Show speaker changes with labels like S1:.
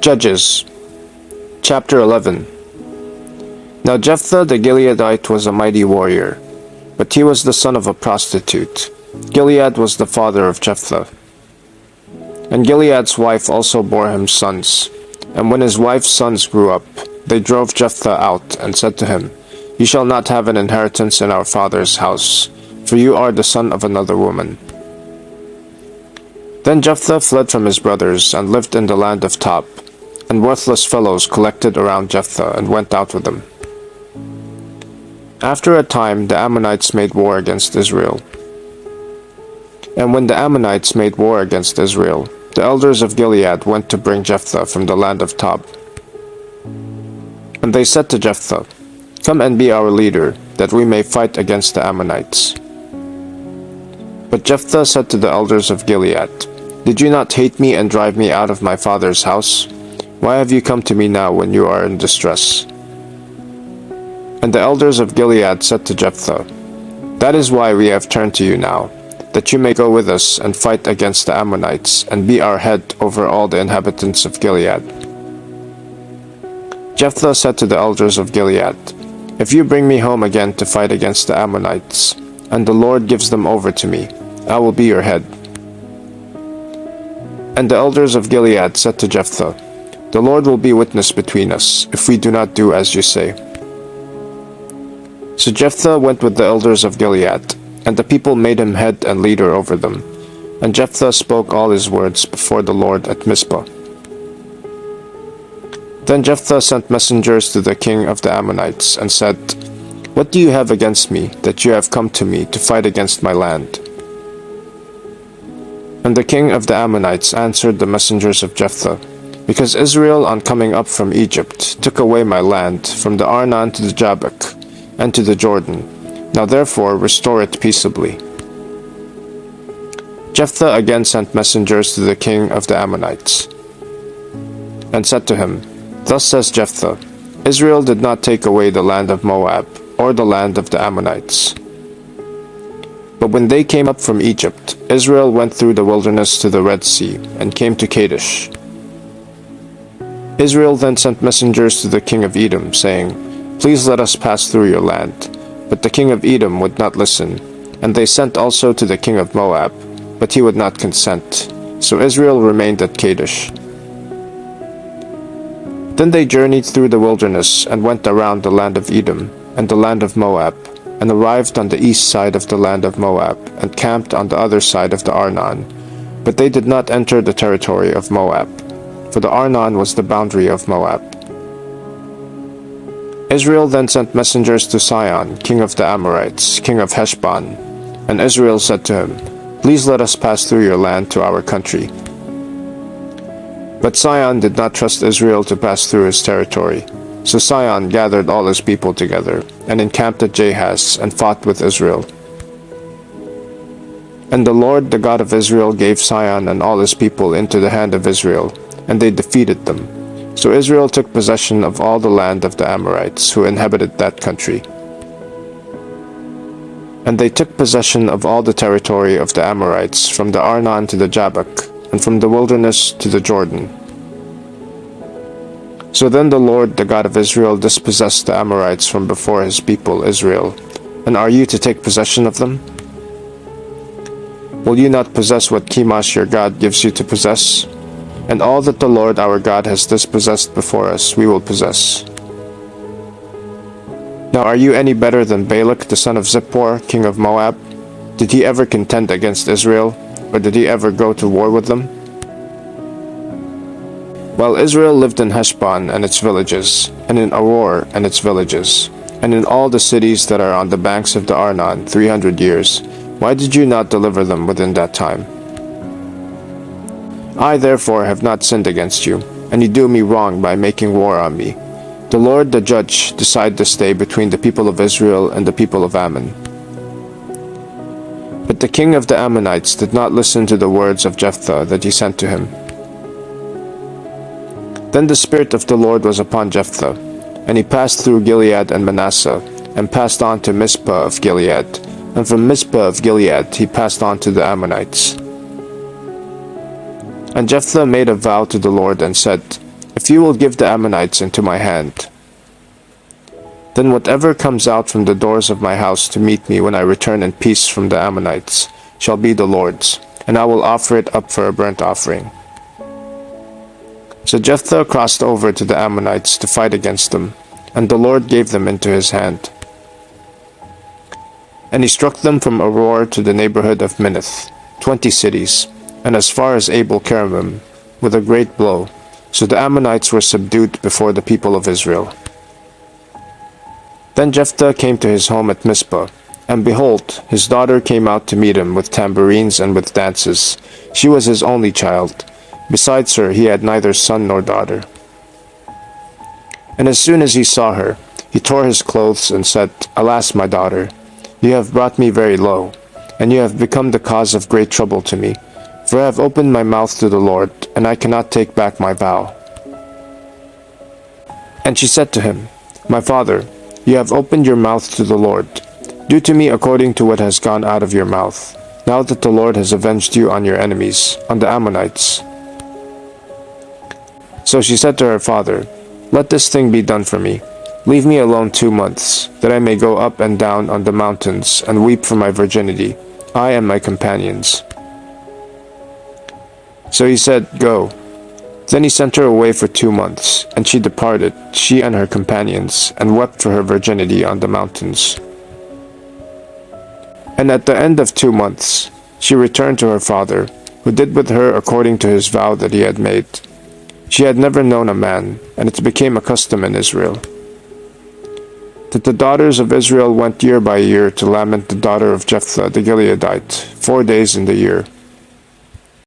S1: Judges, chapter 11. Now Jephthah the Gileadite was a mighty warrior, but he was the son of a prostitute. Gilead was the father of Jephthah. And Gilead's wife also bore him sons. And when his wife's sons grew up, they drove Jephthah out, and said to him, You shall not have an inheritance in our father's house, for you are the son of another woman. Then Jephthah fled from his brothers, and lived in the land of Tob. And worthless fellows collected around Jephthah, and went out with him. After a time the Ammonites made war against Israel. And when the Ammonites made war against Israel, the elders of Gilead went to bring Jephthah from the land of Tob. And they said to Jephthah, Come and be our leader, that we may fight against the Ammonites. But Jephthah said to the elders of Gilead, Did you not hate me and drive me out of my father's house? Why have you come to me now when you are in distress? And the elders of Gilead said to Jephthah, That is why we have turned to you now, that you may go with us and fight against the Ammonites, and be our head over all the inhabitants of Gilead. Jephthah said to the elders of Gilead, If you bring me home again to fight against the Ammonites, and the Lord gives them over to me, I will be your head. And the elders of Gilead said to Jephthah, The Lord will be witness between us, if we do not do as you say. So Jephthah went with the elders of Gilead, and the people made him head and leader over them. And Jephthah spoke all his words before the Lord at Mizpah. Then Jephthah sent messengers to the king of the Ammonites, and said, What do you have against me, that you have come to me to fight against my land? And the king of the Ammonites answered the messengers of Jephthah, Because Israel on coming up from Egypt took away my land, from the Arnon to the Jabbok, and to the Jordan. Now therefore restore it peaceably. Jephthah again sent messengers to the king of the Ammonites, and said to him, Thus says Jephthah, Israel did not take away the land of Moab, or the land of the Ammonites. But when they came up from Egypt, Israel went through the wilderness to the Red Sea, and came to Kadesh. Israel then sent messengers to the king of Edom, saying, Please let us pass through your land. But the king of Edom would not listen, and they sent also to the king of Moab, but he would not consent. So Israel remained at Kadesh. Then they journeyed through the wilderness, and went around the land of Edom, and the land of Moab, and arrived on the east side of the land of Moab, and camped on the other side of the Arnon. But they did not enter the territory of Moab, for the Arnon was the boundary of Moab. Israel then sent messengers to Sihon, king of the Amorites, king of Heshbon. And Israel said to him, Please let us pass through your land to our country. But Sihon did not trust Israel to pass through his territory. So Sihon gathered all his people together, and encamped at Jahaz, and fought with Israel. And the Lord, the God of Israel, gave Sihon and all his people into the hand of Israel, and they defeated them. So Israel took possession of all the land of the Amorites, who inhabited that country. And they took possession of all the territory of the Amorites, from the Arnon to the Jabbok, and from the wilderness to the Jordan. So then the Lord, the God of Israel, dispossessed the Amorites from before his people Israel. And are you to take possession of them? Will you not possess what Chemosh your God gives you to possess? And all that the Lord our God has dispossessed before us, we will possess. Now are you any better than Balak the son of Zippor, king of Moab? Did he ever contend against Israel, or did he ever go to war with them? While Israel lived in Heshbon and its villages, and in Aroer and its villages, and in all the cities that are on the banks of the Arnon 300 years, why did you not deliver them within that time? I therefore have not sinned against you, and you do me wrong by making war on me. The Lord the judge decide this day between the people of Israel and the people of Ammon. But the king of the Ammonites did not listen to the words of Jephthah that he sent to him. Then the Spirit of the Lord was upon Jephthah, and he passed through Gilead and Manasseh, and passed on to Mizpah of Gilead, and from Mizpah of Gilead he passed on to the Ammonites. And Jephthah made a vow to the Lord and said, if you will give the Ammonites into my hand, then whatever comes out from the doors of my house to meet me when I return in peace from the Ammonites shall be the Lord's, and I will offer it up for a burnt offering." So Jephthah crossed over to the Ammonites to fight against them, and the Lord gave them into his hand. And he struck them from Aroer to the neighborhood of Minnith, 20 cities, and as far as Abel Keramim, with a great blow. So the Ammonites were subdued before the people of Israel. Then Jephthah came to his home at Mizpah, and behold, his daughter came out to meet him with tambourines and with dances. She was his only child. Besides her, he had neither son nor daughter. And as soon as he saw her, he tore his clothes and said, "Alas, my daughter, you have brought me very low, and you have become the cause of great trouble to me. For I have opened my mouth to the Lord, and I cannot take back my vow." And she said to him, "My father, you have opened your mouth to the Lord. Do to me according to what has gone out of your mouth, now that the Lord has avenged you on your enemies, on the Ammonites." So she said to her father, "Let this thing be done for me. Leave me alone 2 months, that I may go up and down on the mountains and weep for my virginity, I and my companions." So he said, "Go." Then he sent her away for 2 months, and she departed, she and her companions, and wept for her virginity on the mountains. And at the end of 2 months, she returned to her father, who did with her according to his vow that he had made. She had never known a man, and it became a custom in Israel, that the daughters of Israel went year by year to lament the daughter of Jephthah the Gileadite 4 days in the year.